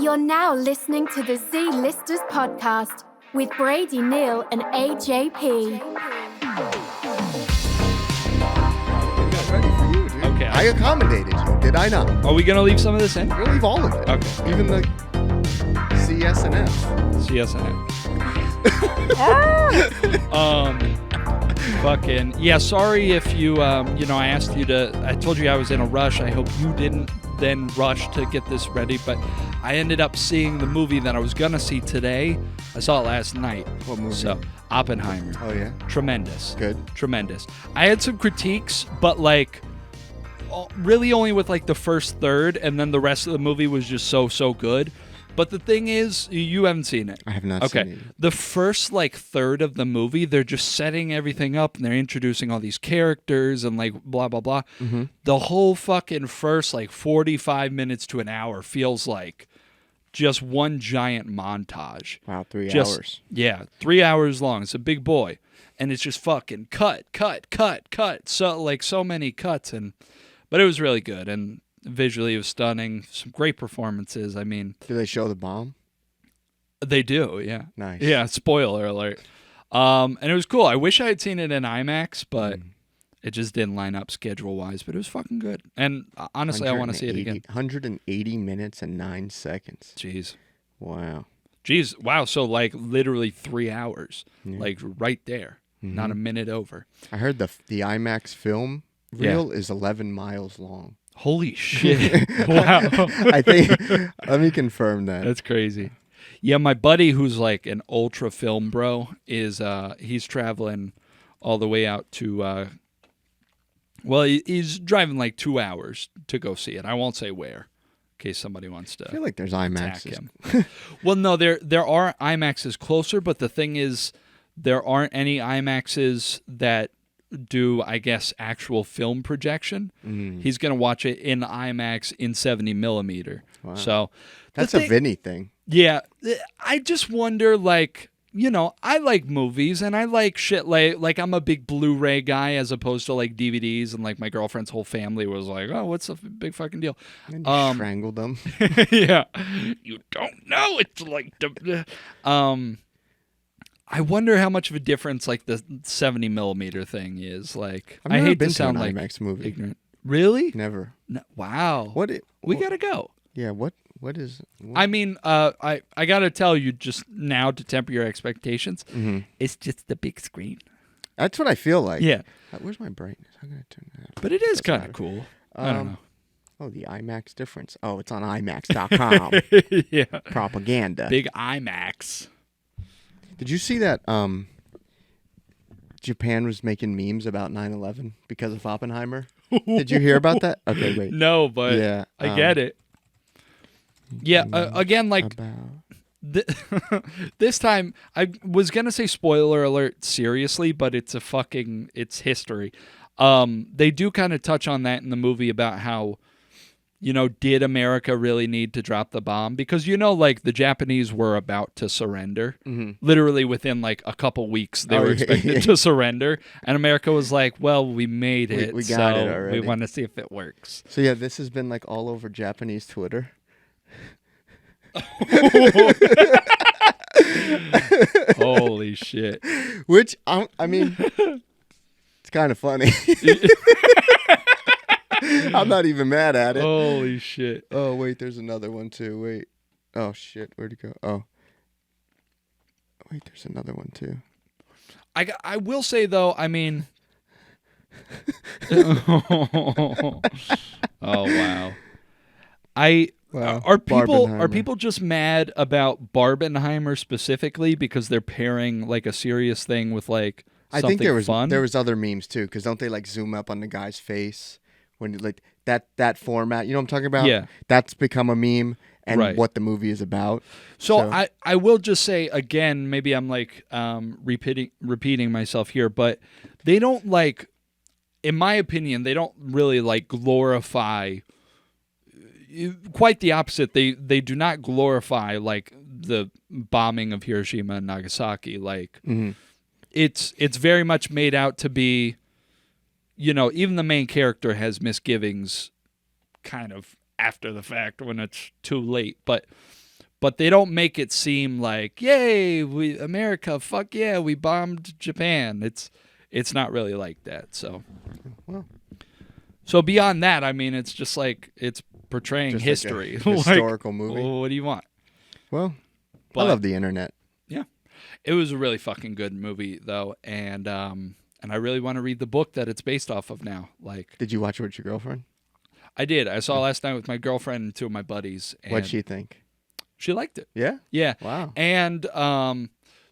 You're now listening to the Z-Listers podcast with Brady, Neil, and AJP. Ready for you, dude. Okay. I accommodated you, did I not? Are we going to leave some of this in? We'll leave all of it. Okay. Even the CS and F. CSNA. Fucking, yeah, sorry if you, I asked you I told you I was in a rush. I hope you didn't then rush to get this ready, but I ended up seeing the movie that I was going to see today. I saw it last night. What movie? So, Oppenheimer. Oh, yeah? Tremendous. Good. Tremendous. I had some critiques, but really only with the first third, and then the rest of the movie was just so good. But the thing is, you haven't seen it. I have not seen it. The first third of the movie, they're just setting everything up and they're introducing all these characters and blah blah blah. Mm-hmm. The whole fucking first 45 minutes to an hour feels like just one giant montage. Wow, 3 hours. Yeah, 3 hours long. It's a big boy, and it's just fucking cut. So so many cuts, but it was really good and. Visually, it was stunning. Some great performances. I mean, Do they show the bomb? They do, yeah. Nice. Yeah, spoiler alert. And it was cool. I wish I had seen it in IMAX, but it just didn't line up schedule-wise. But it was fucking good. And honestly, I want to see it again. 180 minutes and 9 seconds. Jeez. Wow. So literally 3 hours. Yeah. Right there. Mm-hmm. Not a minute over. I heard the IMAX film reel is 11 miles long. Holy shit. Wow. I think, let me confirm that. That's crazy. Yeah, my buddy who's an ultra film bro is he's traveling all the way out to he's driving 2 hours to go see it. I won't say where in case somebody wants to I feel like there's attack IMAXs. him. Well, no, there are IMAXs closer, but the thing is there aren't any IMAXs that do, I guess, actual film projection. He's going to watch it in IMAX in 70 millimeter. Wow. So That's a Vinny thing. Yeah. I just wonder, I like movies and I like shit like I'm a big Blu-ray guy as opposed to DVDs, and my girlfriend's whole family was like, oh, what's the big fucking deal? And you strangled them. Yeah. You don't know. It's I wonder how much of a difference the 70 millimeter thing is. I never hate been to sound to an IMAX movie. ignorant. Really? Never. No, wow. We gotta go. Yeah. What is? What? I mean, I gotta tell you just now to temper your expectations. Mm-hmm. It's just the big screen. That's what I feel like. Yeah. Where's my brightness? I'm gonna turn that up. But it is Doesn't kind of matter. cool. I don't know. Oh, the IMAX difference. Oh, it's on IMAX.com. Yeah. Propaganda. Big IMAX. Did you see that? Japan was making memes about 9/11 because of Oppenheimer. Did you hear about that? Okay, wait. No, but Yeah, I get it. Yeah, again, this time I was gonna say spoiler alert seriously, but it's it's history. They do kind of touch on that in the movie about how, did America really need to drop the bomb? Because, the Japanese were about to surrender. Mm-hmm. Literally within a couple weeks, they were expected to surrender. And America was like, well, we made it. We got it so already. we want to see if it works. So yeah, this has been all over Japanese Twitter. Holy shit. Which I mean, it's kind of funny. I'm not even mad at it. Holy shit. Oh, wait, there's another one too. Wait. Oh, shit. Where'd it go? Oh. Wait, there's another one too. I will say, though, I mean... Oh, wow. Wow. Are Barbenheimer. people just mad about Barbenheimer specifically because they're pairing a serious thing with I something think fun? there was other memes too, because don't they zoom up on the guy's face when that format? You know what I'm talking about? Yeah. That's become a meme and Right. what the movie is about. So I will just say again, maybe I'm repeating myself here, but they don't in my opinion, they don't really glorify. Quite the opposite. They do not glorify the bombing of Hiroshima and Nagasaki. Mm-hmm. It's very much made out to be, even the main character has misgivings kind of after the fact when it's too late. But but they don't make it seem like, yay, America, fuck yeah, we bombed Japan. It's not really like that. So, Well. So beyond that, I mean, it's just like it's portraying Just history, like a historical movie. Well, what do you want? Well, But, I love the internet. Yeah, it was a really fucking good movie though, and I really want to read the book that it's based off of now. Like, Did you watch it with your girlfriend? I did. I saw it last night with my girlfriend and two of my buddies. And What'd she think? She liked it. Yeah. Yeah. Wow. And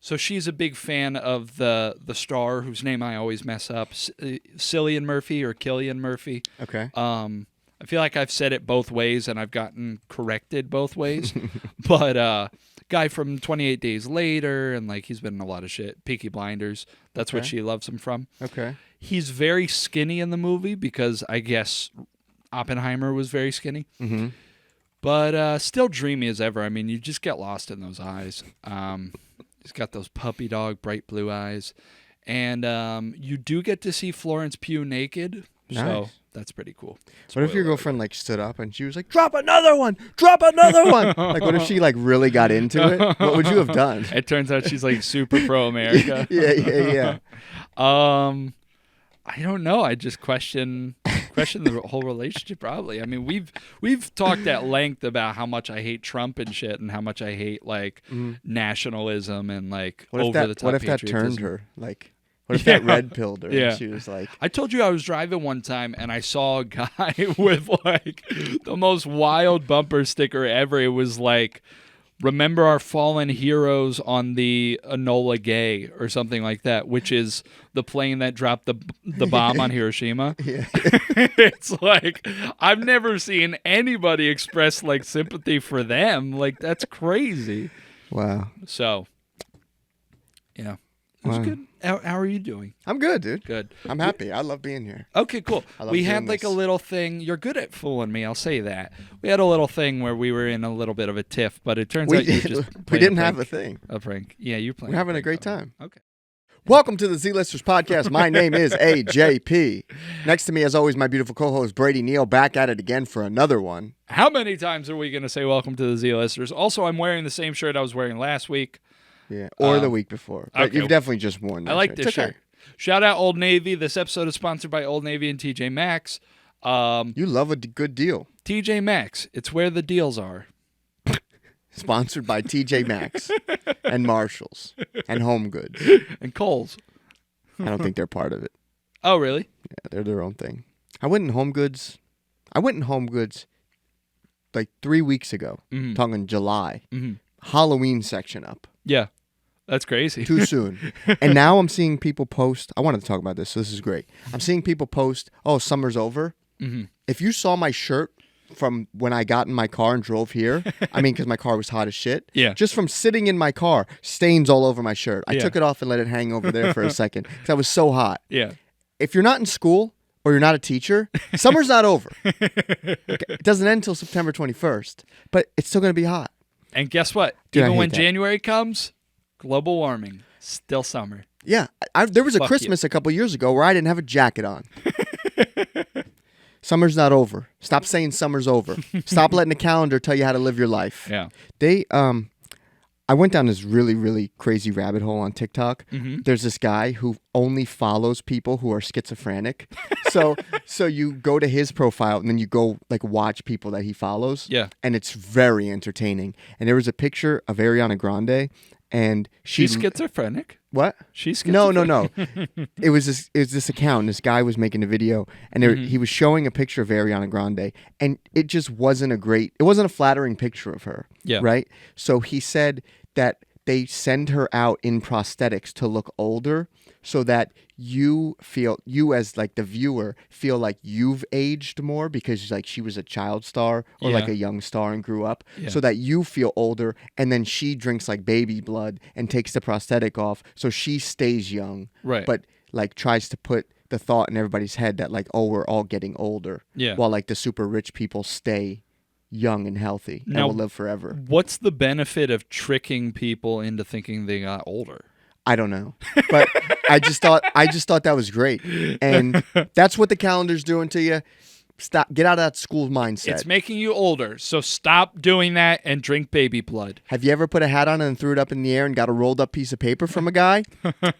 so she's a big fan of the star whose name I always mess up, Cillian Murphy or Killian Murphy. Okay. I feel like I've said it both ways and I've gotten corrected both ways. But guy from 28 Days Later, and like he's been in a lot of shit. Peaky Blinders. That's what Okay. she loves him from. Okay. He's very skinny in the movie because I guess Oppenheimer was very skinny. Mm-hmm. But still dreamy as ever. I mean, you just get lost in those eyes. He's got those puppy dog, bright blue eyes. And you do get to see Florence Pugh naked. So Nice. that's pretty cool. What if your Spoiler girlfriend like stood up and she was like, "Drop another one! Drop another one!" Like, what if she like really got into it? What would you have done? It turns out she's like super pro America. Yeah. I don't know. I just question the whole relationship probably. I mean, we've talked at length about how much I hate Trump and shit and how much I hate like nationalism and like over the top What if that turned patriotism. her? Like, what if that red pilled her? Yeah. And she was like, I told you I was driving one time and I saw a guy with like the most wild bumper sticker ever. It was like, "Remember our fallen heroes on the Enola Gay," or something like that, which is the plane that dropped the bomb on Hiroshima. yeah. It's like, I've never seen anybody express like sympathy for them. Like, that's crazy. Wow. So, yeah, it was Wow. good. How are you doing? I'm good, dude. Good. I'm happy. I love being here. Okay, cool. I love We had doing like a this. little thing. You're good at fooling me. I'll say that. We had a little thing where we were in a little bit of a tiff, but it turns out you just We played didn't a have a prank. thing. A prank. Yeah, you're playing. We're having a prank great on me. time. Okay. Welcome to the Z-Listers podcast. My name is AJP. Next to me, as always, my beautiful co-host Brady Neal, back at it again for another one. How many times are we going to say welcome to the Z-Listers? Also, I'm wearing the same shirt I was wearing last week. Yeah, or the week before. But okay. you've definitely just worn that I like shirt. this It's okay. shirt. Shout out Old Navy. This episode is sponsored by Old Navy and TJ Maxx. You love a good deal. TJ Maxx. It's where the deals are. Sponsored by TJ Maxx and Marshalls and Home Goods. And Kohl's. I don't think they're part of it. Oh, really? Yeah, they're their own thing. I went in Home Goods like 3 weeks ago. Mhm. Talking July. Mhm. Halloween section up. Yeah. That's crazy. Too soon. And now I'm seeing people post. I wanted to talk about this, so this is great. I'm seeing people post, "Oh, summer's over." Mm-hmm. If you saw my shirt from when I got in my car and drove here, I mean, because my car was hot as shit. Yeah. Just from sitting in my car, stains all over my shirt. I Yeah. took it off and let it hang over there for a second because I was so hot. Yeah. If you're not in school or you're not a teacher, summer's not over. Okay? It doesn't end until September 21st, but it's still going to be hot. And guess what? Dude, I Even hate when that. January comes, global warming, still summer. Yeah, there was a Fuck Christmas a couple years ago where I didn't have a jacket on. Summer's not over. Stop saying summer's over. Stop letting the calendar tell you how to live your life. Yeah. I went down this really, really crazy rabbit hole on TikTok. Mhm. There's this guy who only follows people who are schizophrenic. So you go to his profile and then you go like watch people that he follows. Yeah. And it's very entertaining. And there was a picture of Ariana Grande and She's schizophrenic. What? She's No. schizophrenic. It was this account. This guy was making a video, and he was showing a picture of Ariana Grande, and it just wasn't it wasn't a flattering picture of her. Yeah. Right. So he said that they send her out in prosthetics to look older, so that you as like the viewer feel like you've aged more because like she was a child star or like Yeah. a young star and grew up, Yeah. so that you feel older, and then she drinks like baby blood and takes the prosthetic off so she stays young, Right. but like tries to put the thought in everybody's head that like, oh, we're all getting older, Yeah. while like the super rich people stay young and healthy and Now- will live forever. What's the benefit of tricking people into thinking they got older? I don't know, but I just thought that was great, and that's what the calendar's doing to you. Stop. Get out of that school mindset. It's making you older, so stop doing that and drink baby blood. Have you ever put a hat on and threw it up in the air and got a rolled up piece of paper from a guy?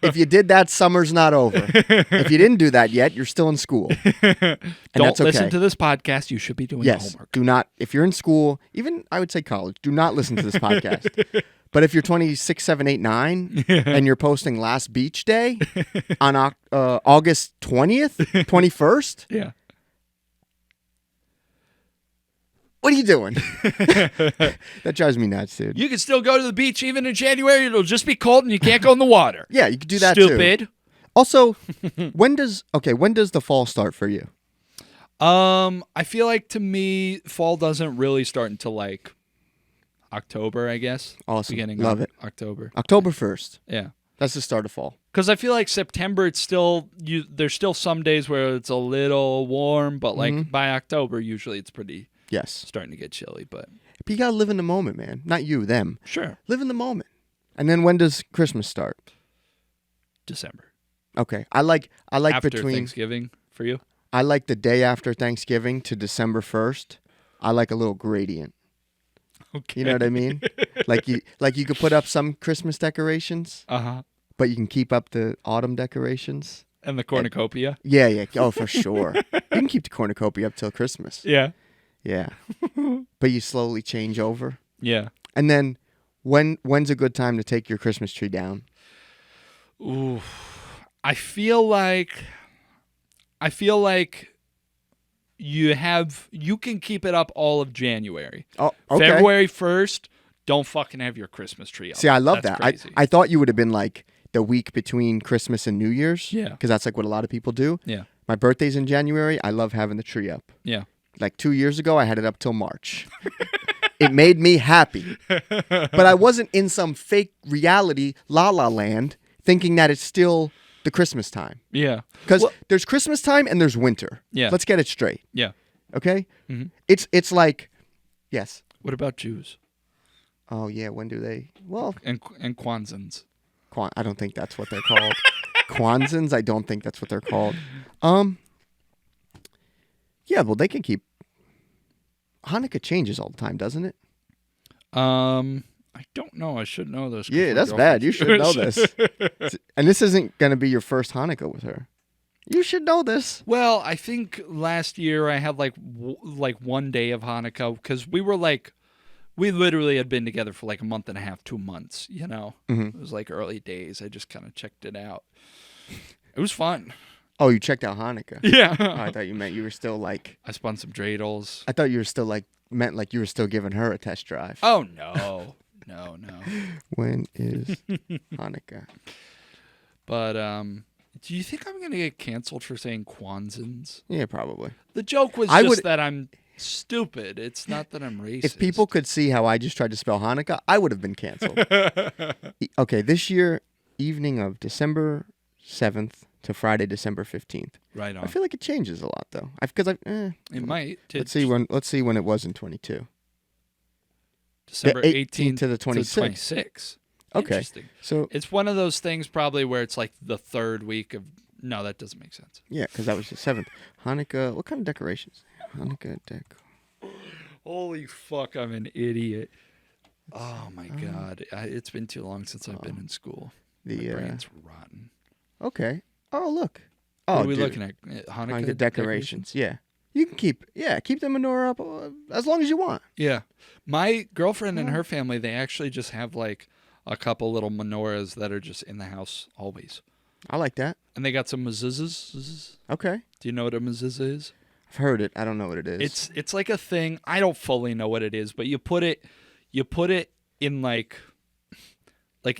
If you did that, summer's not over. If you didn't do that yet, you're still in school. And Don't that's okay. listen to this podcast. You should be doing homework. Do not, if you're in school, even I would say college, do not listen to this podcast. But if you're 26, 7, 8, 9, and you're posting last beach day on August 20th, 21st, Yeah. what are you doing? That drives me nuts, dude. You can still go to the beach even in January. It'll just be cold and you can't go in the water. Yeah, you could do that too. Stupid. Also, when does the fall start for you? I feel like to me, fall doesn't really start until like October, I guess. Awesome. Beginning Love of it. October. October 1st. Yeah. That's the start of fall. Because I feel like September, it's still there's still some days where it's a little warm, but like by October, usually it's pretty Yes. starting to get chilly. But you gotta live in the moment, man. Not you, them. sure, Live in the moment. And then when does Christmas start? December Okay. I like after between Thanksgiving for you. I like the day after Thanksgiving to December 1st. I like a little gradient. Okay. You know what I mean? like you could put up some Christmas decorations, but you can keep up the autumn decorations. And the cornucopia. Yeah. Oh, for sure. You can keep the cornucopia up till Christmas. Yeah. Yeah. But you slowly change over. Yeah. And then when's a good time to take your Christmas tree down? Ooh. I feel like you can keep it up all of January. Oh, okay. February 1st, don't fucking have your Christmas tree up. See, I love That's that. crazy. I thought you would have been like the week between Christmas and New Year's. Yeah. Because that's like what a lot of people do. Yeah. My birthday's in January. I love having the tree up. Yeah. Like 2 years ago, I had it up till March. It made me happy. But I wasn't in some fake reality la la land thinking that it's still the Christmas time. Yeah. Because Well- there's Christmas time and there's winter. Yeah. Let's get it straight. Yeah. Okay? Mhm. It's like, yes. What about Jews Oh, yeah. When do they? Well, and Kwanzans? I don't think that's what they're called. Kwanzans, I don't think that's what they're called. Yeah, well, they can keep. Hanukkah changes all the time, doesn't it? I don't know. I should know this. 'cause Yeah, we're that's bad. You should know girlfriends. this. And this isn't going to be your first Hanukkah with her. You should know this. Well, I think last year I had like one day of Hanukkah because we literally had been together for like a month and a half, 2 months. You know, It was like early days. I just kind of checked it out. It was fun. Oh, you checked out Hanukkah. Yeah. Oh, I thought you meant you were still like. I spun some dreidels. I thought you were still like meant like you were still giving her a test drive. Oh no, no. When is Hanukkah? But do you think I'm gonna get canceled for saying Kwanzans? Yeah, probably. The joke was I just would- that I'm stupid. It's not that I'm racist. If people could see how I just tried to spell Hanukkah, I would have been canceled. Okay, this year, evening of December 7th to Friday, December 15th. right on. I feel like it changes a lot though. Because It might. let's see when it was in 22. December the 18th to the 26th. 26th. Okay. Interesting. So It's one of those things probably where it's like the third week of. No, that doesn't make sense. yeah, because that was the 7th. Hanukkah. What kind of decorations? Hanukkah deck. Holy fuck, I'm an idiot. Oh my god, it's been too long since I've been in school. My The brain's rotten. okay. Oh look. What Oh, are we dude. looking at? Hanukkah, Hanukkah decorations. Yeah, you can keep the menorah up as long as you want. Yeah. My girlfriend and her family, they actually just have like a couple little menorahs that are just in the house always. I like that. And they got some mezuzahs. Okay, Do you know what a mezuzah is? I've heard it. I don't know what it is. It's like a thing. I don't fully know what it is, but you put it in like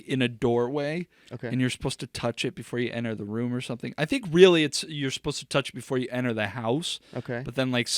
in a doorway, okay. and you're supposed to touch it before you enter the room or something. I think really you're supposed to touch it before you enter the house. Okay. But then like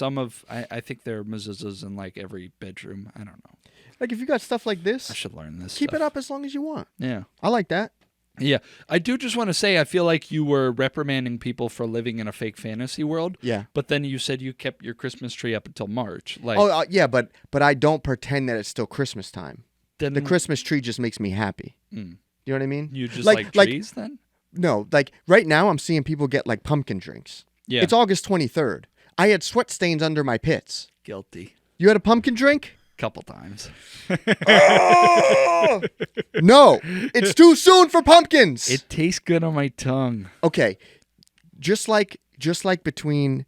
I think there are mezuzahs in like every bedroom. I don't know. Like if you got stuff like I this, should learn this. keep stuff. it up as long as you want. Yeah. I like that. Yeah. I do just want to say I feel like you were reprimanding people for living in a fake fantasy world. Yeah. But then you said you kept your Christmas tree up until March. Like Oh yeah, but I don't pretend that it's still Christmas time. then The Christmas tree just makes me happy. Mm. You know what I mean? You just like trees then? No, like right now I'm seeing people get like pumpkin drinks. Yeah. It's August 23rd. I had sweat stains under my pits. Guilty. You had a pumpkin drink? Couple times. Oh! No, it's too soon for pumpkins. It tastes good on my tongue. Okay, just like between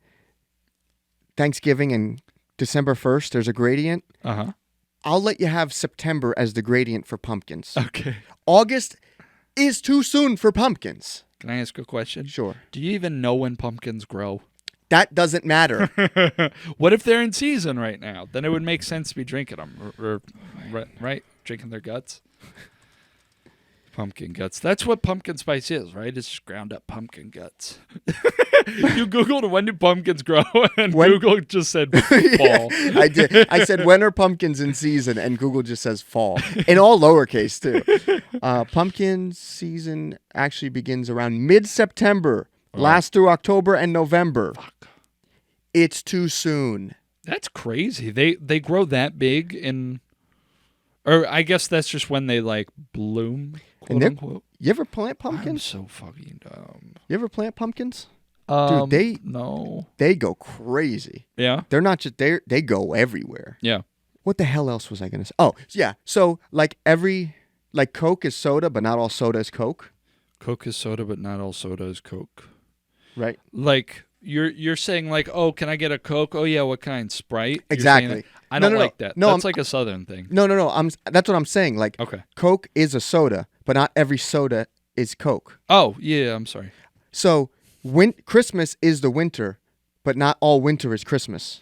Thanksgiving and December 1st, there's a gradient. Uh-huh. I'll let you have September as the gradient for pumpkins. Okay. August is too soon for pumpkins. Can I ask a question? Sure. Do you even know when pumpkins grow? That doesn't matter. What if they're in season right now? Then it would make sense to be drinking them, right? Drinking their guts. Pumpkin guts. That's what pumpkin spice is, right? It's just ground up pumpkin guts. You Googled when do pumpkins grow, and Google just said fall. Yeah, I did. I said, when are pumpkins in season? And Google just says fall. In all lowercase, too. Pumpkin season actually begins around mid-September, lasts through October and November. Fuck. It's too soon. That's crazy. They grow that big in... Or I guess that's just when they, like, bloom, quote unquote. You ever plant I'm pumpkins? so fucking dumb. You ever plant pumpkins? Dude, No. they go crazy. Yeah? They're not just... They go everywhere. Yeah. What the hell else was I going to say? Oh, yeah. So, like Coke is soda, but not all soda is Coke. Coke is soda, but not all soda is Coke. Right. Like... You're saying like, oh, can I get a Coke? Oh yeah, what kind? Sprite? Exactly. I don't No. like that. No, That's like a Southern thing. No. That's what I'm saying. Like, Okay. Coke is a soda, but not every soda is Coke. Oh yeah, I'm sorry. So Christmas is the winter, but not all winter is Christmas.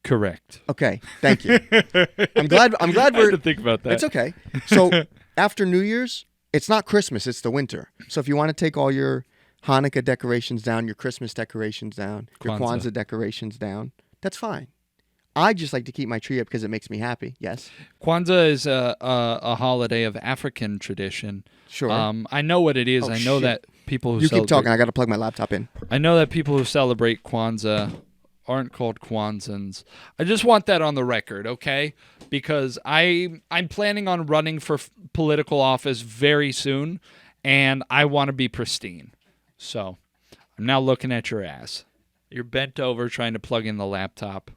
Correct. Okay, thank you. I'm glad I we're. had to think about that. It's okay. So after New Year's, it's not Christmas; it's the winter. So if you want to take all your Hanukkah decorations down, your Christmas decorations down, your Kwanzaa decorations down, that's fine. I just like to keep my tree up because it makes me happy. Yes. Kwanzaa is a holiday of African tradition. Sure. I know what it is. Oh, I know shit. that people who You celebrate... keep talking. I got to plug my laptop in. I know that people who celebrate Kwanzaa aren't called Kwanzans. I just want that on the record, okay? Because I'm planning on running for political office very soon, and I want to be pristine. So, I'm now looking at your ass. You're bent over trying to plug in the laptop.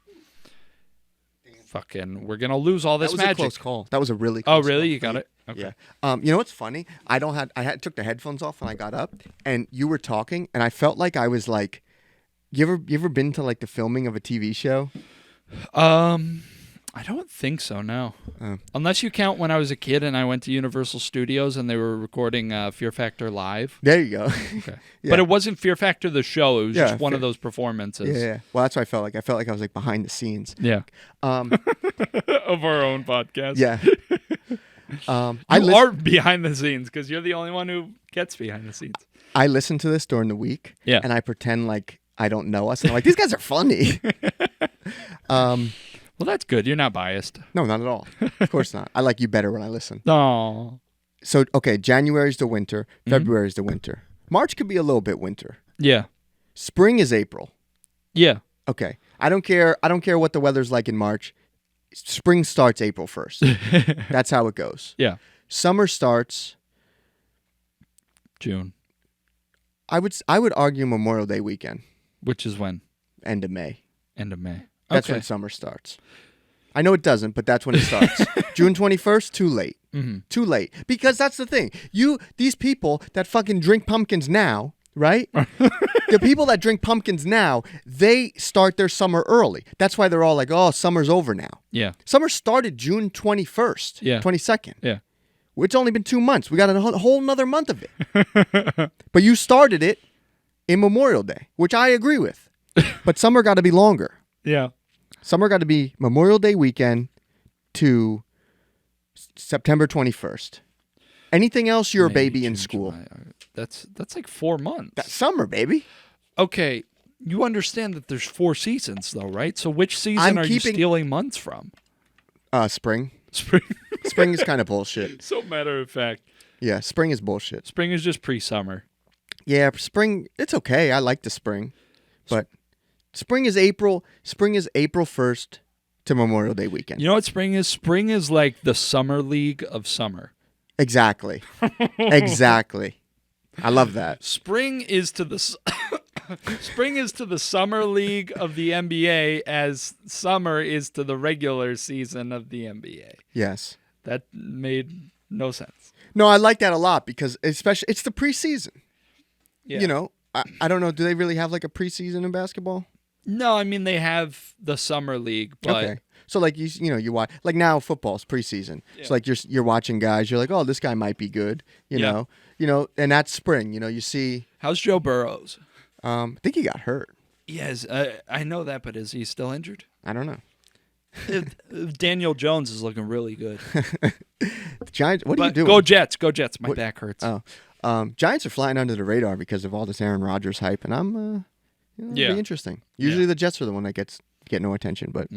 Fucking, we're gonna lose all this magic. That was a close call. That was a really close Oh, really? call. You got it? Okay. Yeah. You know what's funny? I took the headphones off when I got up, and you were talking, and I felt like I was like, you ever been to like the filming of a TV show? I don't think so, no. Oh. Unless you count when I was a kid and I went to Universal Studios and they were recording Fear Factor Live. There you go. Okay. Yeah. But it wasn't Fear Factor the show. It was Yeah, just one of those performances. Yeah. Well, that's what I felt like. I felt like I was like behind the scenes. Yeah. Um, Of our own podcast. yeah. You are behind the scenes because you're the only one who gets behind the scenes. I listen to this during the week. Yeah. And I pretend like I don't know us. And I'm like, these guys are funny. Well, that's good. You're not biased. No, not at all. Of course not. I like you better when I listen. No. So, okay, January's the winter. February's the winter. March could be a little bit winter. Yeah. Spring is April. Yeah. Okay. I don't care what the weather's like in March. Spring starts April 1st. That's how it goes. Yeah. Summer starts June. I would argue Memorial Day weekend. Which is when? End of May. End of May. That's when summer starts. I know it doesn't, but that's when it starts. June 21st, too late. Mm-hmm. Too late. Because that's the thing. These people that fucking drink pumpkins now, right? The people that drink pumpkins now, they start their summer early. That's why they're all like, oh, summer's over now. Yeah. Summer started June 21st. Yeah. 22nd. Yeah. It's only been 2 months. We got a whole nother month of it. But you started it in Memorial Day, which I agree with. But summer got to be longer. Yeah. Summer got to be Memorial Day weekend to September 21st. Anything else, you're a baby in June, school. July, that's like 4 months. That's summer, baby. Okay, you understand that there's 4 seasons though, right? So which season you stealing months from? Spring. Spring. Spring is kind of bullshit. So matter of fact. Yeah, spring is bullshit. Spring is just pre-summer. Yeah, spring, it's okay. I like the spring. But spring is April 1st to Memorial Day weekend. You know what spring is? Spring is like the summer league of summer. Exactly. Exactly. I love that. Spring is to the Spring is to the summer league of the NBA as summer is to the regular season of the NBA. Yes. That made no sense. No, I like that a lot because especially it's the preseason. Yeah. You know, I don't know. Do they really have like a preseason in basketball? No, I mean they have the summer league, but Okay. So like you watch like now football's preseason. Yeah. So like you're watching guys. You're like, oh, this guy might be good. You know, and that's spring. You know, you see. How's Joe Burrows? I think he got hurt. Yes, I know that, but is he still injured? I don't know. Daniel Jones is looking really good. The Giants. What are you doing? Go Jets! Go Jets! My back hurts. Oh, Giants are flying under the radar because of all this Aaron Rodgers hype, and it'll be interesting. Usually the Jets are the one that get no attention, but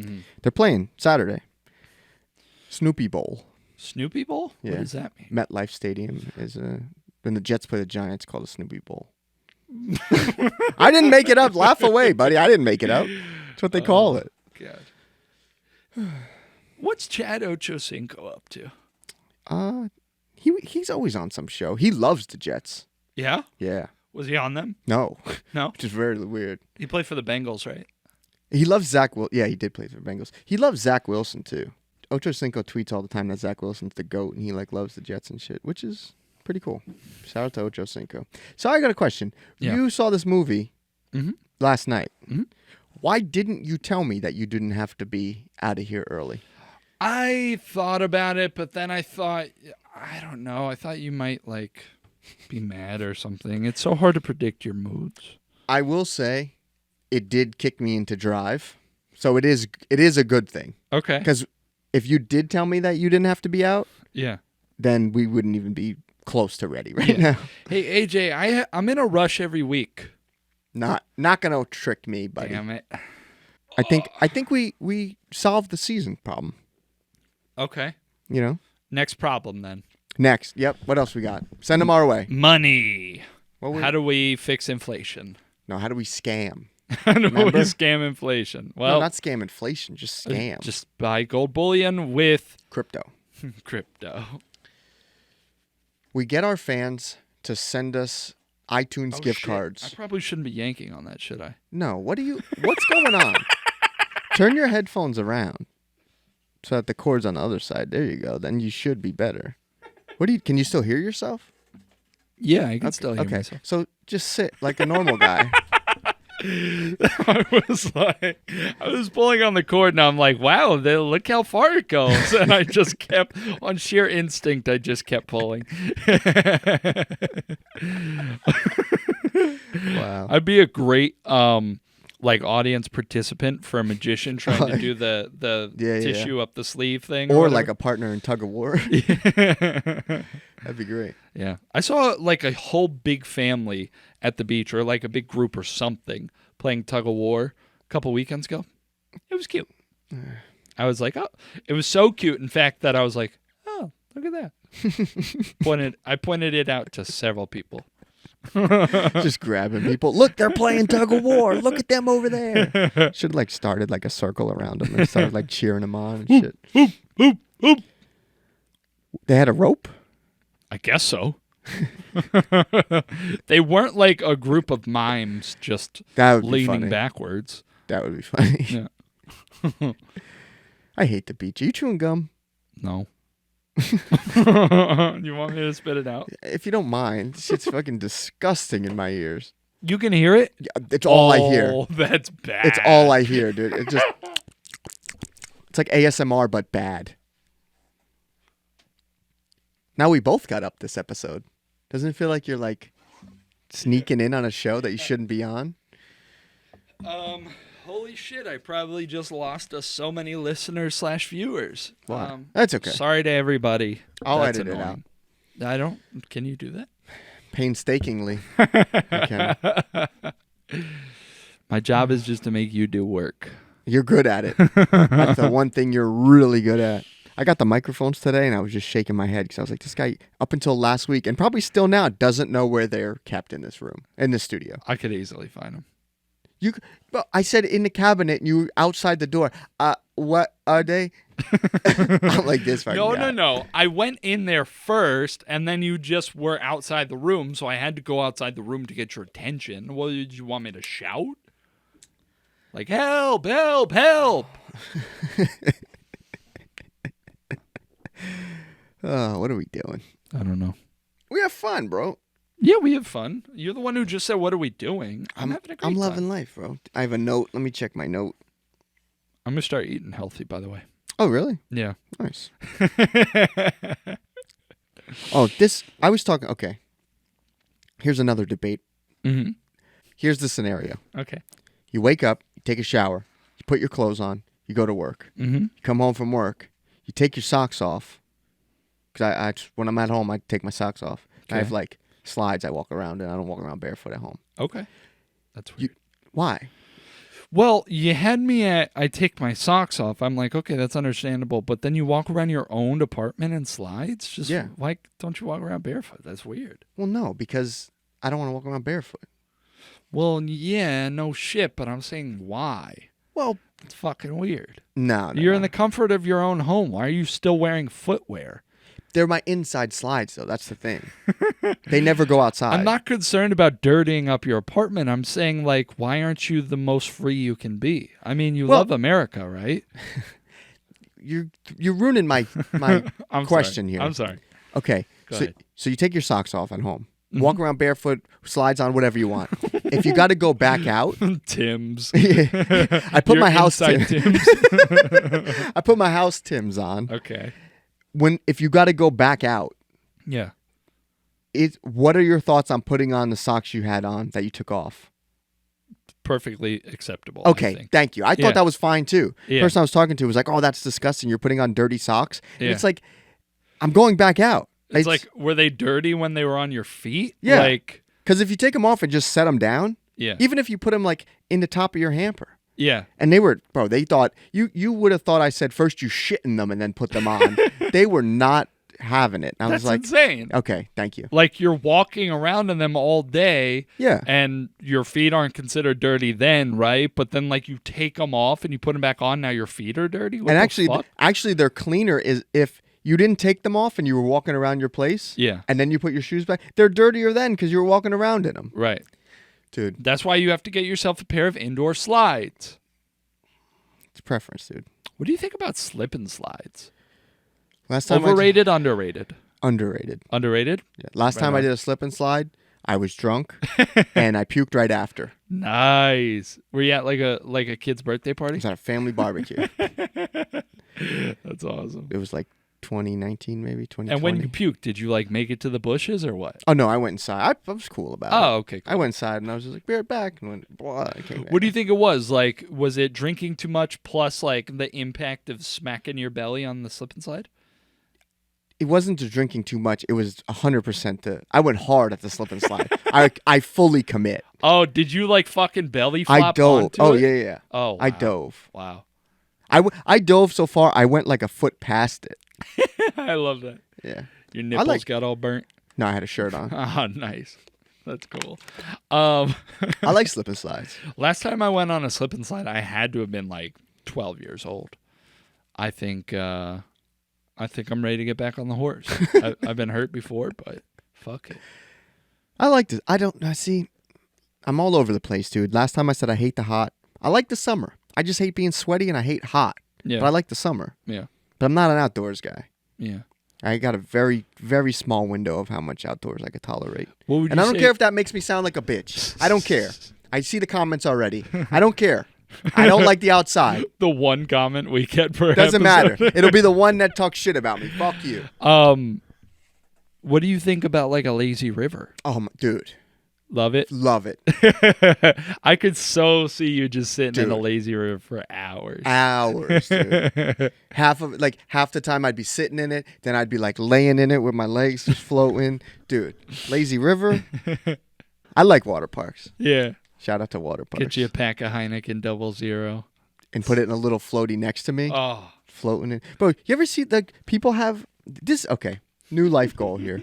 they're playing Saturday. Snoopy Bowl. Snoopy Bowl? Yeah. What does that mean? MetLife Stadium is when the Jets play the Giants, called the Snoopy Bowl. I didn't make it up. Laugh away, buddy. I didn't make it up. That's what they call it. God. What's Chad Ochocinco up to? He's always on some show. He loves the Jets. Yeah? Yeah. Was he on them? No. No? Which is very weird. He played for the Bengals, right? He loves Zach Wilson. Yeah, he did play for the Bengals. He loves Zach Wilson, too. Ochocinco tweets all the time that Zach Wilson's the GOAT, and he loves the Jets and shit, which is pretty cool. Shout out to Ochocinco. So I got a question. Yeah. You saw this movie last night. Mm-hmm. Why didn't you tell me that you didn't have to be out of here early? I thought about it, but then I thought, I don't know. I thought you might, be mad or something. It's so hard to predict your moods. I will say it did kick me into drive. So it is a good thing. Okay. Because if you did tell me that you didn't have to be out, Yeah. then we wouldn't even be close to ready right now. Hey, AJ, I'm in a rush every week. Not gonna trick me, buddy. Damn it. I think we solved the season problem. Okay. You know. Next problem then. Next, yep. What else we got? Send them our way. Money. What How do we fix inflation? No, how do we scam? How do we Remember? scam inflation? Well, No, not scam inflation, just scam. Just buy gold bullion with Crypto. crypto. We get our fans to send us iTunes gift Shit. cards. I probably shouldn't be yanking on that, should I? No, what's going on? Turn your headphones around so that the cord's on the other side. There you go. Then you should be better. Can you still hear yourself? Yeah, I can still hear Okay, myself. so just sit like a normal guy. I was pulling on the cord and I'm like, wow, look how far it goes. And I just kept, on sheer instinct, I just kept pulling. Wow. I'd be a great audience participant for a magician trying to do the tissue up the sleeve thing. Or whatever. like a partner in tug of war. That'd be great. Yeah. I saw a whole big family at the beach, or a big group or something, playing tug of war a couple weekends ago. It was cute. I was like, oh, it was so cute. In fact, that I was like, oh, look at that. I pointed it out to several people. Just grabbing people. Look, they're playing tug of war. Look at them over there. Should have started a circle around them and started cheering them on and shit. Oop, oop, oop. They had a rope? I guess so. They weren't a group of mimes just That would be leaning funny. backwards. That would be funny. Yeah. I hate the beach. Are you chewing gum? No. You want me to spit it out? If you don't mind. This shit's fucking disgusting in my ears. You can hear it? Yeah, it's all I hear. Oh, that's bad. It's all I hear, dude. It's like ASMR, but bad. Now we both got up this episode. Doesn't it feel like you're sneaking in on a show that you shouldn't be on? Holy shit, I probably just lost us so many listeners / viewers. Wow. That's okay. Sorry to everybody. I'll That's edit annoying. it out. Can you do that? Painstakingly. I can. My job is just to make you do work. You're good at it. That's the one thing you're really good at. I got the microphones today, and I was just shaking my head because I was like, this guy, up until last week, and probably still now, doesn't know where they're kept in this room, in this studio. I could easily find them. But I said in the cabinet, and you were outside the door. what are they? I'm like this fucking guy. No. I went in there first, and then you just were outside the room, so I had to go outside the room to get your attention. Well, did you want me to shout? Like, help, help, help. Oh, what are we doing? I don't know. We have fun, bro. Yeah, we have fun. You're the one who just said, what are we doing? I'm having a great I'm time. loving life, bro. I have a note. Let me check my note. I'm going to start eating healthy, by the way. Oh, really? Yeah. Nice. I was talking, okay. Here's another debate. Mm-hmm. Here's the scenario. Okay. You wake up, you take a shower, you put your clothes on, you go to work. Mm-hmm. You come home from work, you take your socks off. Because when I'm at home, I take my socks off. Okay. I have like slides I walk around in. I don't walk around barefoot at home. Okay. That's weird. Why? Well, you had me at, I take my socks off. I'm like, okay, that's understandable. But then you walk around your own apartment in slides? Just Yeah. Why don't you walk around barefoot? That's weird. Well, no, because I don't want to walk around barefoot. Well, yeah, no shit, but I'm saying why? Well, It's fucking weird. no. You're in the comfort of your own home. Why are you still wearing footwear? They're my inside slides, though. That's the thing. They never go outside. I'm not concerned about dirtying up your apartment. I'm saying, like, why aren't you the most free you can be? I mean, you love America, right? You're ruining my question here. I'm sorry. Okay, Go ahead. so you take your socks off at home. Walk around barefoot, slides on, whatever you want. If you got to go back out, Tim's. I put Your my house inside Tims. Tim's. I put my house Tims on. Okay. If you got to go back out, Yeah. what are your thoughts on putting on the socks you had on that you took off? Perfectly acceptable. I Okay, think. thank you. I Yeah. thought that was fine too. Yeah. The person I was talking to was like, "Oh, that's disgusting. You're putting on dirty socks." And Yeah. it's like, I'm going back out. It's like, were they dirty when they were on your feet? Yeah. Like, because if you take them off and just set them down, yeah. even if you put them like in the top of your hamper, Yeah. and they thought you would have thought I said first you shit in them and then put them on. They were not having it. I That's was like, insane. okay, thank you. Like, you're walking around in them all day. Yeah. And your feet aren't considered dirty then, right? But then, like, you take them off and you put them back on. Now your feet are dirty. What And the fuck? actually, they're cleaner is if you didn't take them off and you were walking around your place. Yeah. And then you put your shoes back. They're dirtier then because you were walking around in them. Right. Dude, That's why you have to get yourself a pair of indoor slides. it's preference, dude. What do you think about slip and slides? Last time Overrated, underrated? underrated. Underrated? Yeah. Last Right time I on. did a slip and slide, I was drunk and I puked right after. Nice. Were you at like a kid's birthday It party? was at a family barbecue. That's awesome. It was like 2019, maybe 2020. And when you puked, did you like make it to the bushes or what? Oh no, I went inside. I was cool about it. Oh, okay. I went inside and I was just like, be right back. And went, blah, I came back. What do you think it was? Like, was it drinking too much plus like the impact of smacking your belly on the slip and slide? It wasn't the drinking too much. It was 100% I went hard at the slip and slide. I fully commit. Oh, did you like fucking belly flop I dove. onto Oh, it? yeah. Oh, wow. I dove. Wow. I dove so far, I went like a foot past it. I love that. Yeah. Your nipples like- got all burnt. No, I had a shirt on. Oh, nice. That's cool. I like slip and slides. Last time I went on a slip and slide, I had to have been like 12 years old. I think I'm ready to get back on the horse. I've been hurt before, but fuck it. I like this. See, I'm all over the place, dude. Last time I said I hate the hot. I like the summer. I just hate being sweaty and I hate hot. Yeah. But I like the summer. Yeah. But I'm not an outdoors guy. Yeah. I got a very, very small window of how much outdoors I could tolerate. What would And you I don't say- care if that makes me sound like a bitch. I don't care. I see the comments already. I don't care. I don't like the outside. The one comment we get per Doesn't episode. matter. It'll be the one that talks shit about me. Fuck you. What do you think about like a lazy river? Oh, dude. Love it? Love it. I could so see you just sitting in a Dude. lazy river for hours. Hours, dude. Half the time I'd be sitting in it, then I'd be like laying in it with my legs just floating. Dude, lazy river. I like water parks. Yeah. Shout out to water parks. Get you a pack of Heineken 00. And put it in a little floaty next to me. Oh. Floating in. Bro, you ever see the people have this? Okay, new life goal here.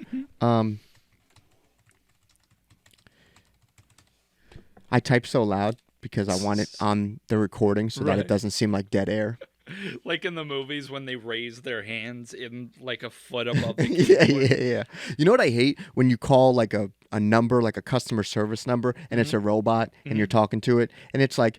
I type so loud because I want it on the recording so that Right. it doesn't seem like dead air. Like in the movies when they raise their hands in like a foot above the Yeah, keyboard. yeah. You know what I hate? When you call like a number, like a customer service number, and it's a robot, and you're talking to it, and it's like,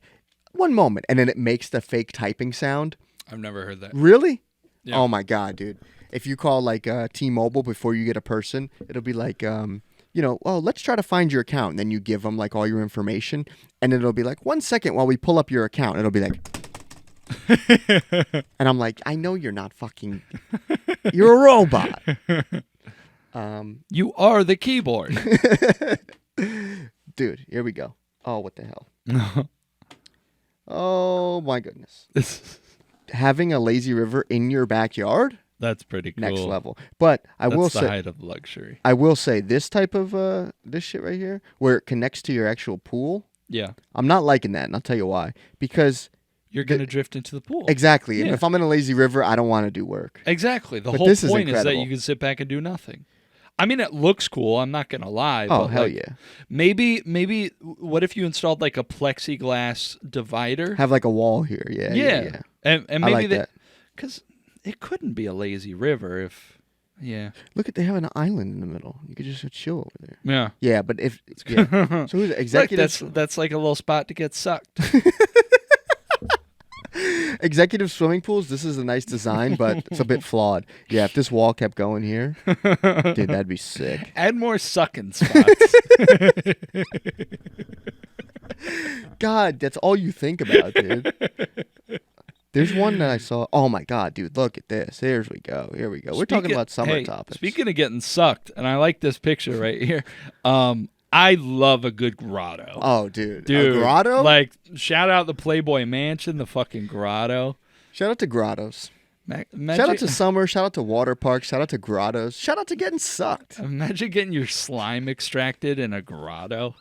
one moment, and then it makes the fake typing sound. I've never heard that. Really? Yeah. Oh my God, dude. If you call like T-Mobile before you get a person, it'll be like, well, let's try to find your account. And then you give them like all your information, and it'll be like, 1 second while we pull up your account. It'll be like, and I'm like, I know you're not fucking, you're a robot. You are the keyboard. Dude, here we go. Oh, what the hell? Oh my goodness. Having a lazy river in your backyard? That's pretty cool. Next level. But I will That's the say, height of luxury. I will say this type of this shit right here, where it connects to your actual pool. Yeah. I'm not liking that, and I'll tell you why. Because You're going to drift into the pool. exactly, Yeah. if I'm in a lazy river, I don't want to do work. Exactly. The But whole this is point is that incredible. you can sit back and do nothing. I mean, it looks cool. I'm not going to lie. Oh, but hell like, yeah. Maybe, what if you installed like a plexiglass divider? Have like a wall here. Yeah. Yeah. And I maybe like that. Because it couldn't be a lazy river if, Look at, they have an island in the middle. You could just chill over there. Yeah. Yeah, but if, yeah. So who's Look, executive? that's like a little spot to get sucked. Executive swimming pools, this is a nice design, but it's a bit flawed. Yeah, if this wall kept going here, dude, that'd be sick. Add more sucking spots. God, that's all you think about, dude. There's one that I saw. Oh my God, dude, look at this. Here we go. Here we go. We're talking about summer topics. Speaking of getting sucked, and I like this picture right here. I love a good grotto. Oh, dude. Dude, A grotto? Like, shout out the Playboy Mansion, the fucking grotto. Shout out to grottos. Imagine, Shout out to summer. Shout out to water parks. Shout out to grottos. Shout out to getting sucked. Imagine getting your slime extracted in a grotto.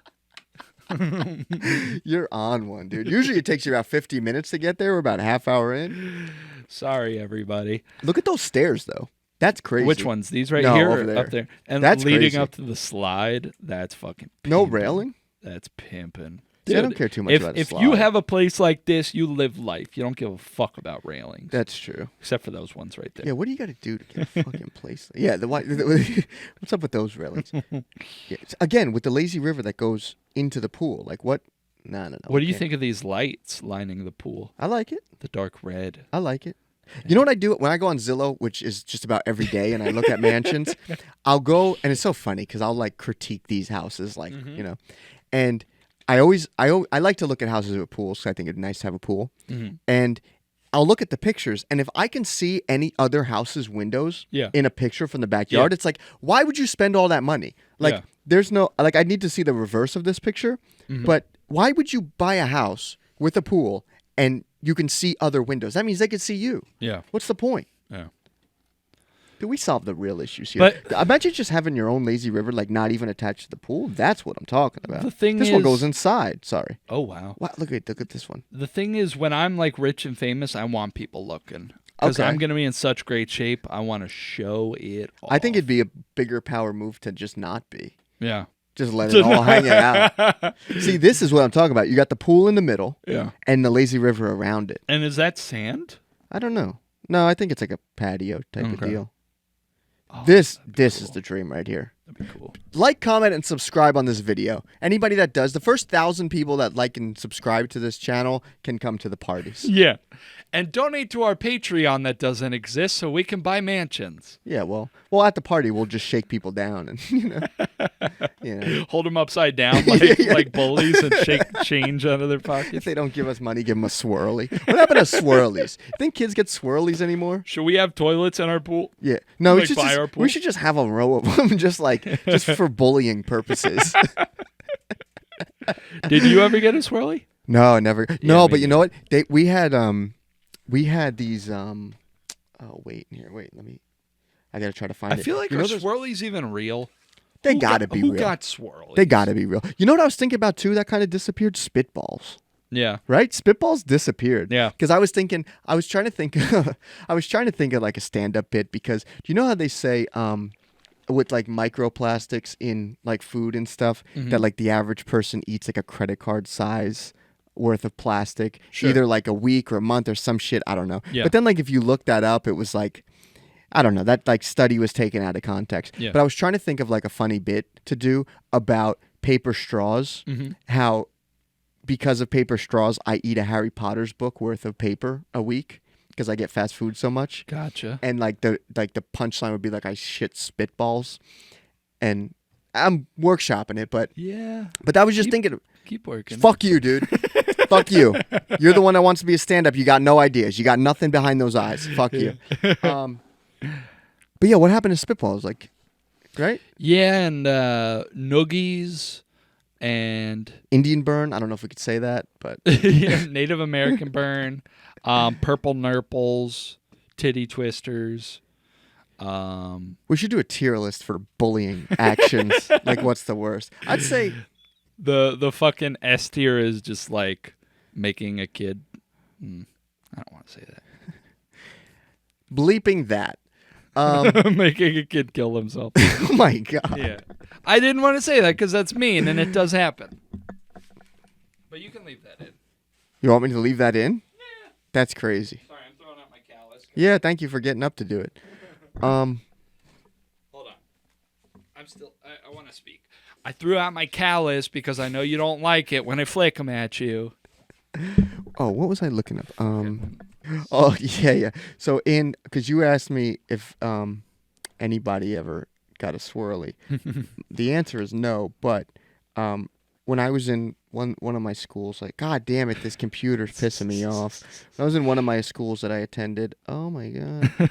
You're on one, dude. Usually it takes you about 50 minutes to get there. We're about a half hour in. Sorry, everybody. Look at those stairs, though. That's crazy. Which ones? These right No, here over or there. up there? And That's leading crazy. up to the slide, that's fucking pimping. No railing? That's pimping. See, I don't care too much about a if slide. you have a place like this, you live life. You don't give a fuck about railings. That's true. Except for those ones right there. Yeah, what do you got to do to get a fucking place? Yeah, what's up with those railings? Yeah, again, with the lazy river that goes into the pool, like what? No. What do you think of these lights lining the pool? I like it. The dark red. I like it. You know what I do when I go on Zillow, which is just about every day, and I look at mansions? I'll go, and it's so funny because I'll like critique these houses, like and I like to look at houses with pools because I think it's nice to have a pool, and I'll look at the pictures, and if I can see any other house's windows in a picture from the backyard, it's like, why would you spend all that money? Like, there's no, like, I need to see the reverse of this picture, but why would you buy a house with a pool and you can see other windows? That means they can see you. Yeah. What's the point? Yeah. Do we solve the real issues here? But imagine just having your own lazy river, like not even attached to the pool. That's what I'm talking about. The thing this one is- goes inside. Sorry. oh wow. Wow, look at this one. The thing is, when I'm like rich and famous, I want people looking. Because Okay. I'm gonna be in such great shape. I want to show it off. I think it'd be a bigger power move to just not be. Yeah. Just let it all hang out. See, this is what I'm talking about. You got the pool in the middle, Yeah. and the lazy river around it. And is that sand? I don't know. No, I think it's like a patio type of Okay. deal. Oh, This that'd be is cool. the dream right here. That'd be cool. Like, comment, and subscribe on this video. Anybody that does, the first 1,000 people that like and subscribe to this channel can come to the parties. Yeah. And donate to our Patreon that doesn't exist so we can buy mansions. Yeah, well, at the party we'll just shake people down and you know, Hold them upside down like like bullies and shake change out of their if pockets. they don't give us money, give them a swirly. What happened to swirlies? Think kids get swirlies anymore? Should we have toilets in our pool? Yeah, no, Like by our pool? we should just have a row of them, just for bullying purposes. Did you ever get a swirly? No, never. No, me but you know what? We had these. Oh wait, let me. I gotta try to find it. I feel like you are know those- swirlies even real? They Who gotta got- be who real. got swirlies? They gotta be real. You know what I was thinking about too? That kind of disappeared. Spitballs. Yeah. Right? Spitballs disappeared. Yeah. Because I was trying to think of like a stand-up bit because do you know how they say with like microplastics in like food and stuff that like the average person eats like a credit card size worth of plastic, Sure. either like a week or a month or some shit. I don't know. Yeah. But then like if you look that up, it was like, I don't know, that like study was taken out of context. Yeah. But I was trying to think of like a funny bit to do about paper straws, how because of paper straws, I eat a Harry Potter's book worth of paper a week because I get fast food so much. Gotcha. And like the punchline would be like I shit spitballs, and I'm workshopping it, but Yeah. I was just thinking, Keep working. fuck you, dude. Fuck you. You're the one that wants to be a stand-up. You got no ideas. You got nothing behind those eyes. Fuck you. But yeah, what happened to spitballs? Like, right? Yeah, and noogies and Indian burn. I don't know if we could say that, but yeah, Native American burn, purple nurples, titty twisters. we should do a tier list for bullying actions. Like, what's the worst? I'd say The fucking S tier is just like making a kid. I don't want to say that. bleeping that. Making a kid kill himself. Oh my god. Yeah, I didn't want to say that because that's mean and it does happen. But you can leave that in. You want me to leave that in? Yeah. That's crazy. Sorry, I'm throwing out my callus. Yeah, thank you for getting up to do it. Hold on. I want to speak. I threw out my callus because I know you don't like it when I flick them at you. Oh, what was I looking up? Oh, yeah. So because you asked me if anybody ever got a swirly. The answer is no, but when I was in one of my schools, like, god damn it, this computer's pissing me off. When I was in one of my schools that I attended, oh my god.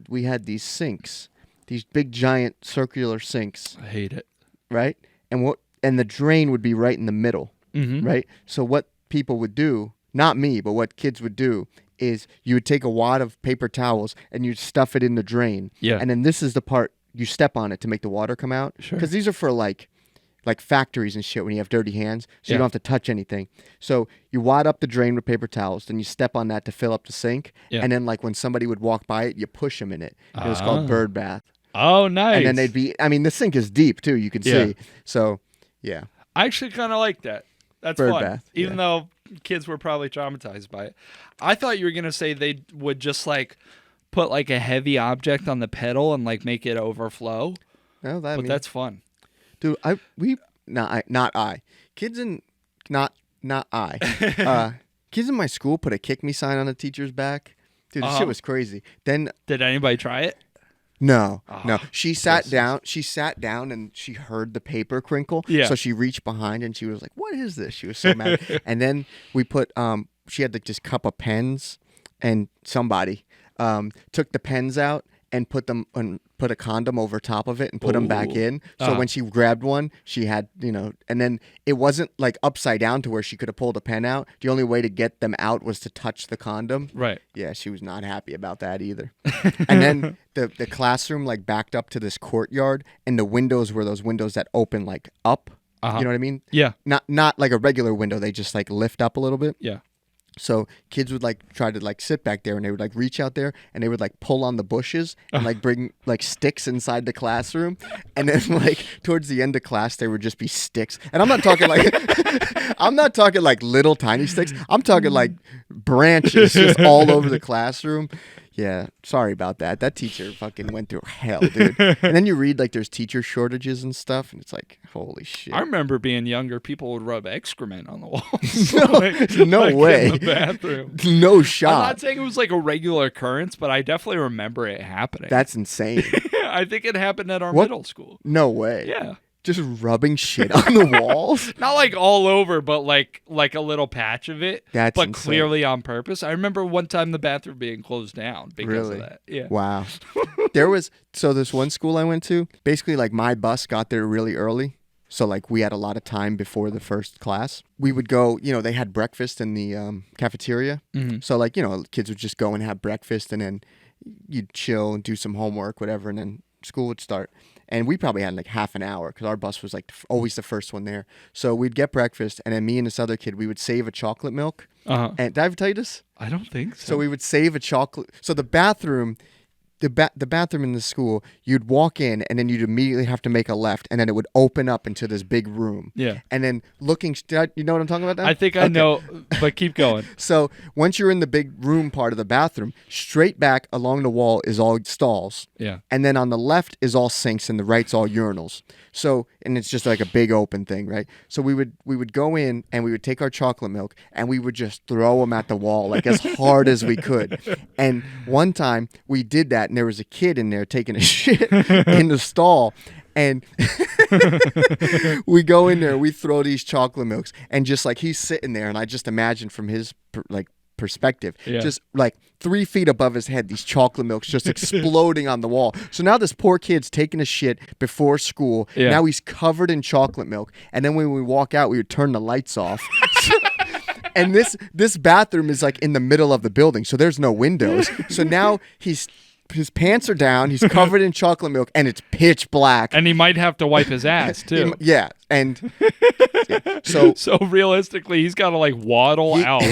We had these sinks, these big giant circular sinks, I hate it. right? And the drain would be right in the middle, right? So what people would do, not me, but what kids would do is you would take a wad of paper towels and you'd stuff it in the drain. Yeah. And then this is the part you step on it to make the water come out. Sure. Because these are for like factories and shit when you have dirty hands, so you Yeah. don't have to touch anything. So you wad up the drain with paper towels, then you step on that to fill up the sink, Yeah. and then like when somebody would walk by it, you push them in it. It was called bird bath. Oh, nice. And then they'd be, I mean, the sink is deep too, you can see. So, yeah. I actually kind of like that. That's Bird fun. bath, Even yeah. though kids were probably traumatized by it. I thought you were going to say they would just like put like a heavy object on the pedal and like make it overflow. No, But that's fun. dude, kids in my school put a kick me sign on a teacher's back. Dude, this shit was crazy. Then Did anybody try it? no. Oh, She sat down and she heard the paper crinkle. Yeah. So she reached behind and she was like, "What is this?" She was so mad. And then we put she had like this cup of pens, and somebody took the pens out and put a condom over top of it and put them back Ooh. in. So when she grabbed one, she had, and then it wasn't like upside down to where she could have pulled a pen out. The only way to get them out was to touch the condom. Right. Yeah, she was not happy about that either. And then the classroom like backed up to this courtyard, and the windows were those windows that open like up. Uh-huh. You know what I mean? Yeah. Not like a regular window. They just like lift up a little bit. Yeah. So kids would like try to like sit back there, and they would like reach out there, and they would like pull on the bushes and like bring like sticks inside the classroom, and then like towards the end of class there would just be sticks. And I'm not talking like little tiny sticks. I'm talking like branches just all over the classroom. Yeah, sorry about that. That teacher fucking went through hell, dude. And then you read like there's teacher shortages and stuff, and it's like, holy shit. I remember being younger, people would rub excrement on the walls. No like way. In the bathroom. No I'm shot. not saying it was like a regular occurrence, but I definitely remember it happening. That's insane. I think it happened at our What? middle school. No way. Yeah. Just rubbing shit on the walls? Not like all over, but like a little patch of it. That's but insane. clearly on purpose. I remember one time the bathroom being closed down because Really? of that. Yeah. Wow. This one school I went to, basically like my bus got there really early. So like we had a lot of time before the first class. We would go, they had breakfast in the cafeteria. Mm-hmm. So like, kids would just go and have breakfast, and then you'd chill and do some homework, whatever, and then school would start. And we probably had like half an hour because our bus was like always the first one there. So we'd get breakfast, and then me and this other kid, we would save a chocolate milk. Uh-huh. And did I ever tell you this? I don't think so. So we would save a chocolate. So the bathroom the bathroom in the school, you'd walk in and then you'd immediately have to make a left, and then it would open up into this big room. Yeah. And then you know what I'm talking about? Dan? I think I know, but keep going. So once you're in the big room part of the bathroom, straight back along the wall is all stalls. Yeah. And then on the left is all sinks and the right's all urinals. So, and it's just like a big open thing, right? So we would go in and we would take our chocolate milk and we would just throw them at the wall like as hard as we could. And one time we did that and there was a kid in there taking a shit in the stall. And we go in there, we throw these chocolate milks, and just like he's sitting there, and I just imagine from his perspective, just like 3 feet above his head, these chocolate milks just exploding on the wall. So now this poor kid's taking a shit before school. Yeah. Now he's covered in chocolate milk, and then when we walk out, we would turn the lights off. And this bathroom is like in the middle of the building, so there's no windows. So now his pants are down, he's covered in chocolate milk, and it's pitch black. And he might have to wipe his ass too. Yeah, and so realistically, he's got to like waddle out.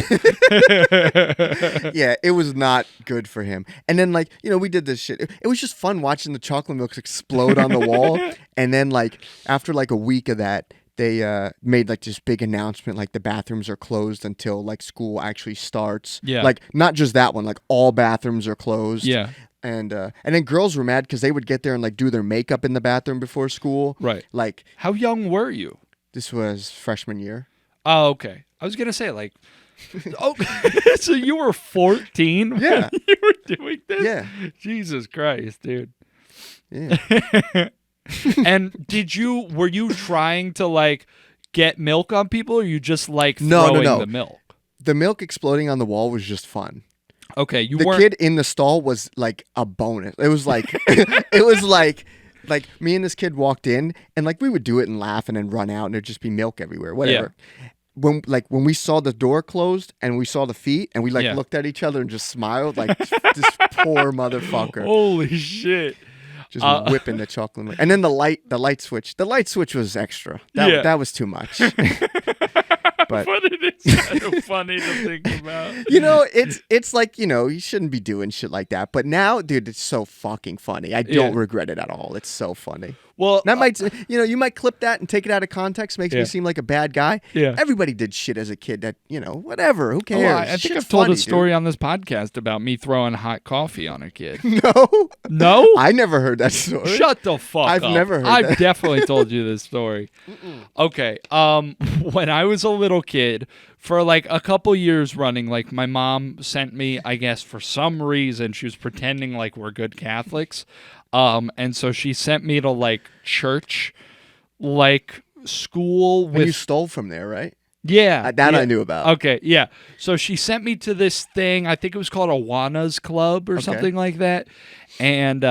Yeah, it was not good for him. And then like, we did this shit. It was just fun watching the chocolate milks explode on the wall. And then like after like a week of that, they made like this big announcement, like the bathrooms are closed until like school actually starts. Yeah. Like not just that one, like all bathrooms are closed. Yeah. And then girls were mad because they would get there and like do their makeup in the bathroom before school. Right. Like, how young were you? This was freshman year. Oh, okay. I was gonna say like, so you were 14 Yeah. when you were doing this? Yeah. Jesus Christ, dude. Yeah. And were you trying to like get milk on people, or you just like No. throwing the milk? The milk exploding on the wall was just fun. Okay, The kid in the stall was like a bonus. It was like it was like me and this kid walked in and like we would do it and laugh and then run out and there'd just be milk everywhere, whatever. When we saw the door closed and we saw the feet and we looked at each other and just smiled like this poor motherfucker. Holy shit. Just whipping the chocolate milk. And then the light switch. The light switch was extra. That was too much. But it is kind of funny to think about. It's like, you shouldn't be doing shit like that. But now, dude, it's so fucking funny. I don't regret it at all. It's so funny. Well, that might, you might clip that and take it out of context. Makes me seem like a bad guy. Yeah. Everybody did shit as a kid that, whatever. Who cares? Well, I think Shit's I've told funny, a story dude. on this podcast about me throwing hot coffee on a kid. No. No? I never heard that story. Shut the fuck I've up. never heard I've that. definitely told you this story. Okay. When I was a little kid, for like a couple years running, like my mom sent me, I guess for some reason, she was pretending like we're good Catholics. And so she sent me to like church, like school with. And you stole from there, right? Yeah. I knew about. Okay, yeah. So she sent me to this thing. I think it was called Awana's Club or something like that. And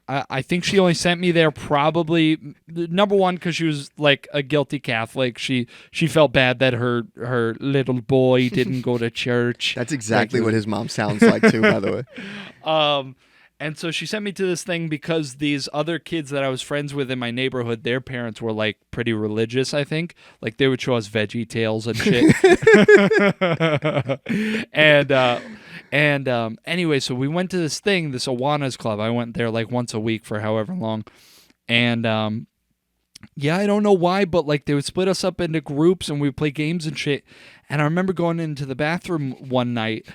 I think she only sent me there probably, number one, because she was like a guilty Catholic. She felt bad that her little boy didn't go to church. That's exactly what his mom sounds like too, by the way. And so she sent me to this thing because these other kids that I was friends with in my neighborhood, their parents were like pretty religious, I think. Like they would show us Veggie Tales and shit. And anyway, so we went to this thing, this Awana's Club. I went there like once a week for however long. And I don't know why, but like they would split us up into groups and we'd play games and shit. And I remember going into the bathroom one night,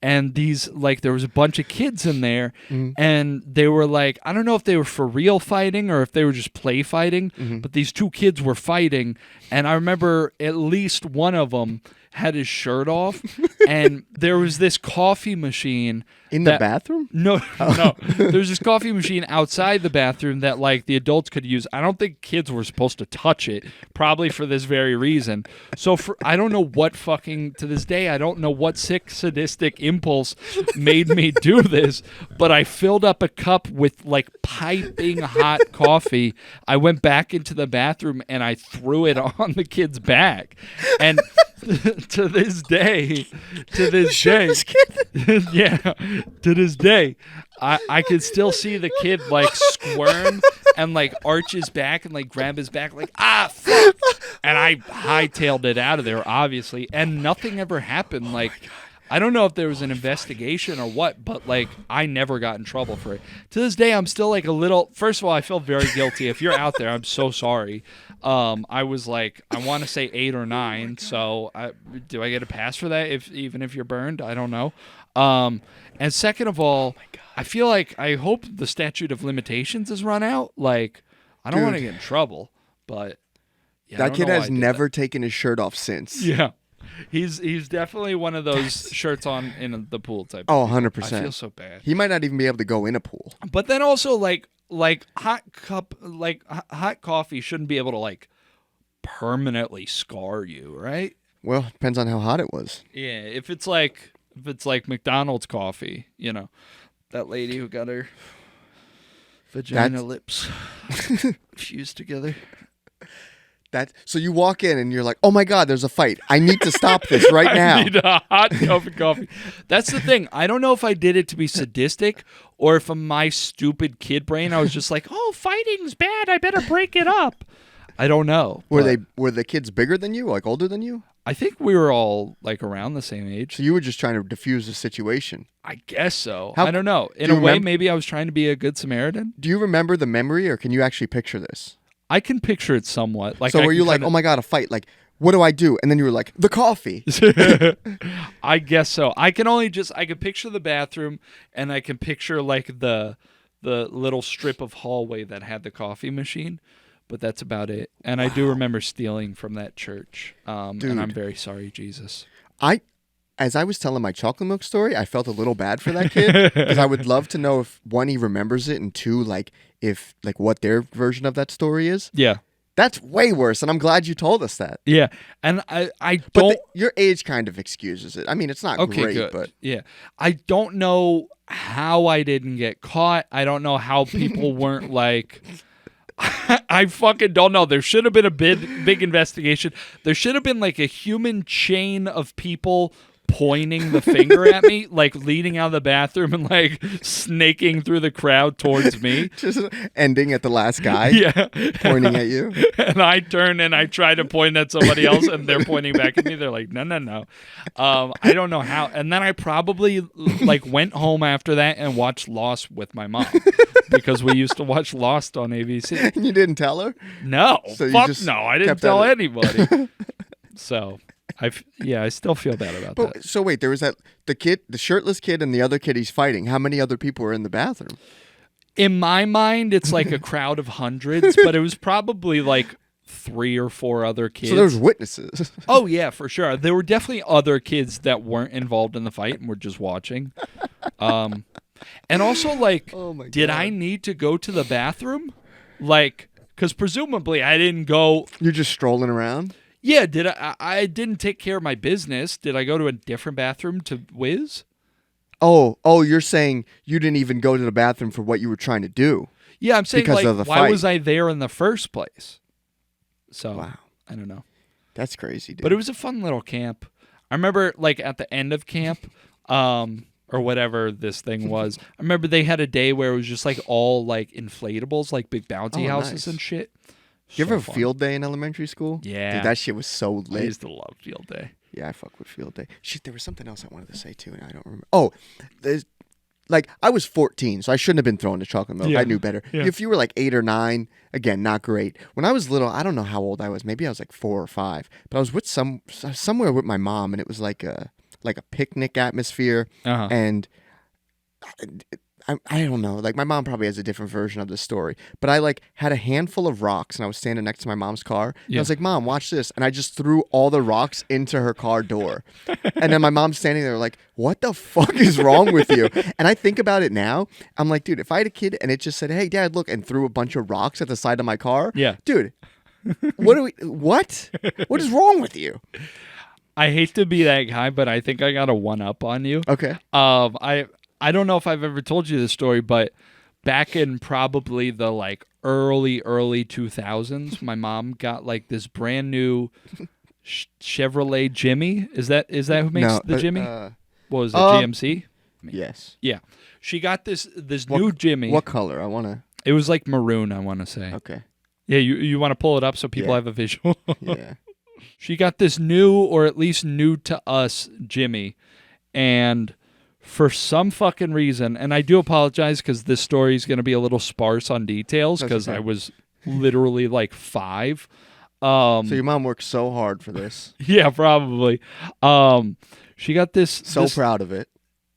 and there was a bunch of kids in there, and they were like, I don't know if they were for real fighting or if they were just play fighting, but these two kids were fighting, and I remember at least one of them had his shirt off, and there was this coffee machine in the bathroom? No. There's this coffee machine outside the bathroom that like the adults could use. I don't think kids were supposed to touch it, probably for this very reason. So I don't know what to this day, I don't know what sick sadistic impulse made me do this, but I filled up a cup with like piping hot coffee. I went back into the bathroom and I threw it on the kid's back. And to this day, I could still see the kid like squirm and like arch his back and like grab his back like, fuck. And I hightailed it out of there, obviously, and nothing ever happened. Like, I don't know if there was an investigation or what, but like I never got in trouble for it. To this day, I'm still like a little. First of all, I feel very guilty. If you're out there, I'm so sorry. I was like, I want to say 8 or 9. So do I get a pass for that? Even if you're burned, I don't know. And second of all, I feel like I hope the statute of limitations is run out. Like I don't want to get in trouble, but yeah, that kid has never taken his shirt off since. Yeah. He's definitely one of those shirts on in the pool type. Oh, 100%. I feel so bad. He might not even be able to go in a pool. But then also like hot coffee shouldn't be able to like permanently scar you, right? Well, depends on how hot it was. Yeah, if it's like McDonald's coffee, you know, that lady who got her vagina lips fused together. So you walk in and you're like, oh my God, there's a fight. I need to stop this right now. I need a hot cup of coffee. That's the thing. I don't know if I did it to be sadistic or if in my stupid kid brain I was just like, oh, fighting's bad. I better break it up. I don't know. Were the kids bigger than you, like older than you? I think we were all like around the same age. So you were just trying to diffuse the situation. I guess so. I don't know. In a way, maybe I was trying to be a good Samaritan. Do you remember the memory or can you actually picture this? I can picture it somewhat. Like, so were you like, oh my God, a fight? Like, what do I do? And then you were like, the coffee. I guess so. I can picture the bathroom and I can picture like the little strip of hallway that had the coffee machine, but that's about it. And I do remember stealing from that church. And I'm very sorry, Jesus. As I was telling my chocolate milk story, I felt a little bad for that kid because I would love to know if one, he remembers it, and two, like if like what their version of that story is. Yeah, that's way worse, and I'm glad you told us that. Yeah, and I don't. But your age kind of excuses it. I mean, it's not great, good. But yeah, I don't know how I didn't get caught. I don't know how people weren't like. I fucking don't know. There should have been a big investigation. There should have been like a human chain of people pointing the finger at me, like leading out of the bathroom and like snaking through the crowd towards me. Just ending at the last guy. Yeah. Pointing at you. And I turn and I try to point at somebody else and they're pointing back at me. They're like, no. I don't know how. And then I probably like went home after that and watched Lost with my mom because we used to watch Lost on ABC. And you didn't tell her? No. So Fuck no. I didn't tell anybody. So I still feel bad about that. So wait, there was the shirtless kid, and the other kid he's fighting. How many other people were in the bathroom? In my mind, it's like a crowd of hundreds, but it was probably like 3 or 4 other kids. So there was witnesses. Oh yeah, for sure. There were definitely other kids that weren't involved in the fight and were just watching. And also, like, did I need to go to the bathroom? Like, because presumably I didn't go. You're just strolling around. Yeah, I didn't take care of my business. Did I go to a different bathroom to whiz? Oh, you're saying you didn't even go to the bathroom for what you were trying to do. Yeah, I'm saying, because like, of the why fight. was I there in the first place? So, wow. I don't know. That's crazy, dude. But it was a fun little camp. I remember, like, at the end of camp, or whatever this thing was, I remember they had a day where it was just, like, all, like, inflatables, like big bouncy houses and shit. You ever have a field day in elementary school? Yeah. Dude, that shit was so lit. I used to love field day. Yeah, I fuck with field day. Shit, there was something else I wanted to say too, and I don't remember. Oh, I was 14, so I shouldn't have been throwing the chocolate milk. Yeah. I knew better. Yeah. If you were like 8 or 9, again, not great. When I was little, I don't know how old I was. Maybe I was like 4 or 5. But I was with somewhere with my mom, and it was like a picnic atmosphere, and I don't know. Like, my mom probably has a different version of this story. But I, like, had a handful of rocks, and I was standing next to my mom's car. And I was like, Mom, watch this. And I just threw all the rocks into her car door. And then my mom's standing there like, what the fuck is wrong with you? And I think about it now. I'm like, dude, if I had a kid and it just said, hey, Dad, look, and threw a bunch of rocks at the side of my car. Yeah. Dude, what? What is wrong with you? I hate to be that guy, but I think I got a one-up on you. Okay. I don't know if I've ever told you this story, but back in probably the like early 2000s, my mom got like this brand new Chevrolet Jimmy. Is that who makes the Jimmy? What was it? GMC? Yes. Yeah. She got this new Jimmy. What color? I want to. It was like maroon, I want to say. Okay. Yeah, you want to pull it up so people have a visual? Yeah. She got this new, or at least new to us, Jimmy. and for some fucking reason, and I do apologize because this story is going to be a little sparse on details because okay. I was literally like 5. So your mom worked so hard for this. Yeah, probably. She got this. So proud of it.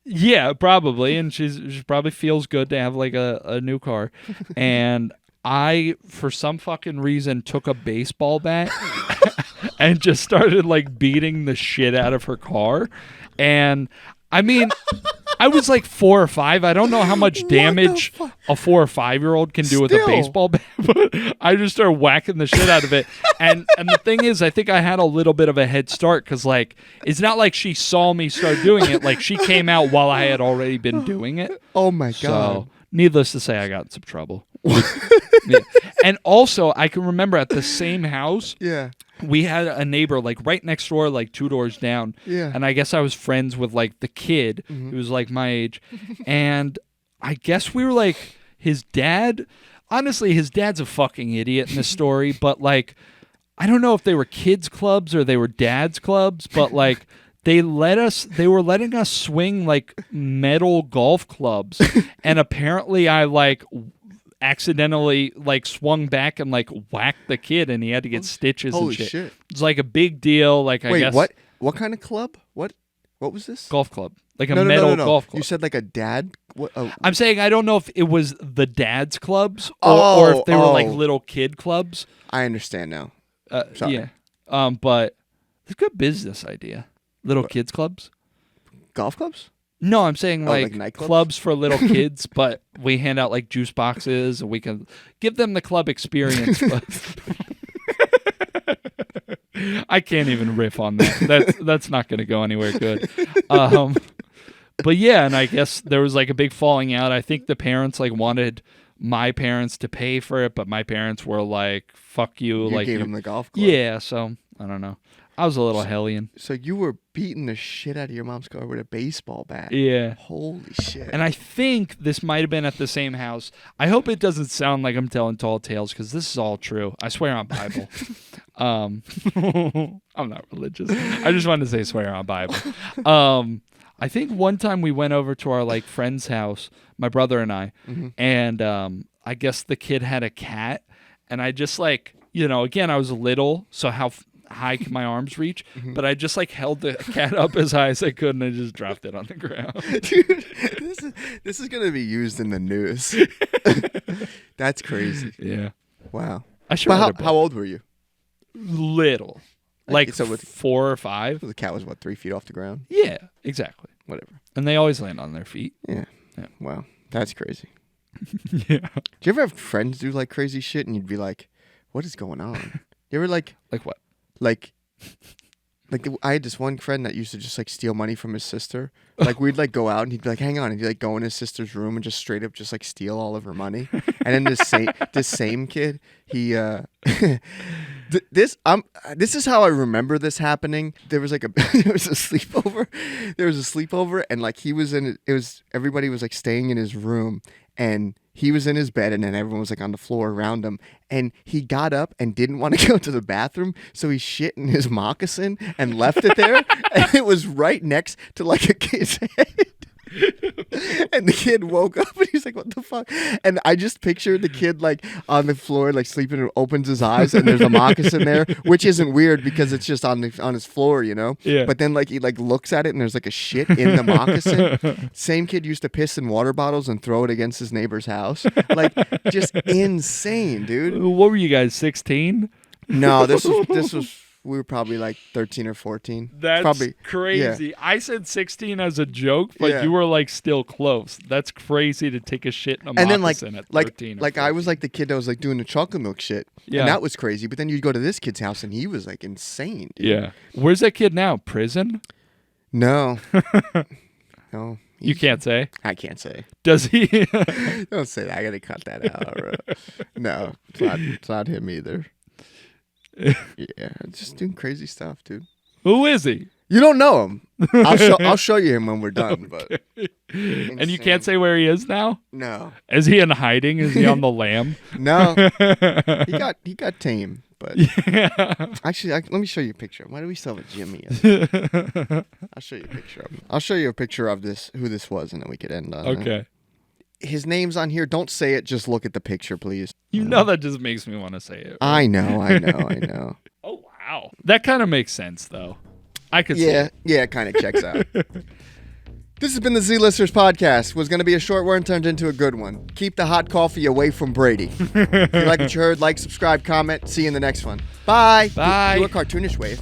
Yeah, probably, and she probably feels good to have like a new car, and I, for some fucking reason, took a baseball bat and just started like beating the shit out of her car, and I mean, I was like 4 or 5. I don't know how much damage a 4 or 5-year-old can do with a baseball bat, but I just started whacking the shit out of it. And the thing is, I think I had a little bit of a head start because, like, it's not like she saw me start doing it. Like, she came out while I had already been doing it. Oh, my God. So, needless to say, I got in some trouble. Yeah. And also, I can remember at the same house, Yeah. we had a neighbor like right next door, like 2 doors down. Yeah. And I guess I was friends with like the kid who was like my age. And I guess we were like his dad. Honestly, his dad's a fucking idiot in this story. But like, I don't know if they were kids clubs or they were dads clubs. But like, they were letting us swing like metal golf clubs. And apparently I like accidentally like swung back and like whacked the kid and he had to get stitches Holy and shit. shit. It's like a big deal. Like, Wait, I guess. what kind of club? What was this? Golf club. Like a No. metal golf club. You said like a dad? What? Oh. I'm saying I don't know if it was the dad's clubs or if they were like little kid clubs. I understand now. Sorry. Yeah. But it's a good business idea. Little kids clubs. Golf clubs? No, I'm saying like nightclubs? clubs for little kids, but we hand out like juice boxes and we can give them the club experience. But I can't even riff on that. That's not going to go anywhere good. But yeah, and I guess there was like a big falling out. I think the parents like wanted my parents to pay for it, but my parents were like, "Fuck you!" You like gave them the golf club. Yeah, so I don't know. I was a little hellion. So you were beating the shit out of your mom's car with a baseball bat. Yeah. Holy shit. And I think this might have been at the same house. I hope it doesn't sound like I'm telling tall tales because this is all true. I swear on Bible. I'm not religious. I just wanted to say swear on Bible. I think one time we went over to our like friend's house, my brother and I, and I guess the kid had a cat, and I just like, again, I was little, so how high can my arms reach? But I just like held the cat up as high as I could, and I just dropped it on the ground. Dude, this is gonna be used in the news. That's crazy. Yeah. Wow. I should. But how old were you? Little, like so with 4 or 5. the cat was what, 3 feet off the ground? Yeah, exactly. Whatever. And they always land on their feet. Yeah. Yeah. Wow. That's crazy. Yeah. Do you ever have friends do like crazy shit and you'd be like, what is going on? You ever like what? I had this one friend that used to just like steal money from his sister. Like we'd like go out and he'd be like, hang on, and he'd like go in his sister's room and just straight up just like steal all of her money. And then this same kid, he this is how I remember this happening. There was like there was a sleepover and like everybody was like staying in his room and he was in his bed and then everyone was like on the floor around him and he got up and didn't want to go to the bathroom, so he shit in his moccasin and left it there and it was right next to like a kid's head. And the kid woke up and he's like, what the fuck? And I just pictured the kid like on the floor, like sleeping, and opens his eyes and there's a moccasin there, which isn't weird because it's just on his floor, Yeah. But then like he like looks at it and there's like a shit in the moccasin. Same kid used to piss in water bottles and throw it against his neighbor's house. Like just insane, dude. What were you guys, 16? No, this was we were probably like 13 or 14. That's probably crazy. Yeah. I said 16 as a joke, but Yeah. you were like still close. That's crazy to take a shit in a And then moccasin at 13. like I was like the kid that was like doing the chocolate milk shit. Yeah. And that was crazy. But then you'd go to this kid's house and he was like insane, dude. Yeah. Where's that kid now? Prison? No. No. You can't say. I can't say. Does he? Don't say that. I gotta cut that out. Bro. No, it's not him either. Yeah, just doing crazy stuff, dude. Who is he? You don't know him. I'll show you him when we're done. But And you can't say where he is now? no, Is he in hiding? Is he on the lam? no. He got tame, but Yeah. actually, let me show you a picture. Why do we still have a Jimmy? I'll show you a picture of him. I'll show you a picture of who this was, and then we could end on it. Okay. His name's on here. Don't say it. Just look at the picture, please. You know that just makes me want to say it. I know. Oh, wow. That kind of makes sense, though. I could see it. Yeah, it kind of checks out. This has been the Z-Listers podcast. Was going to be a short one, turned into a good one. Keep the hot coffee away from Brady. If you like what you heard, like, subscribe, comment. See you in the next one. Bye. Bye. Do a cartoonish wave.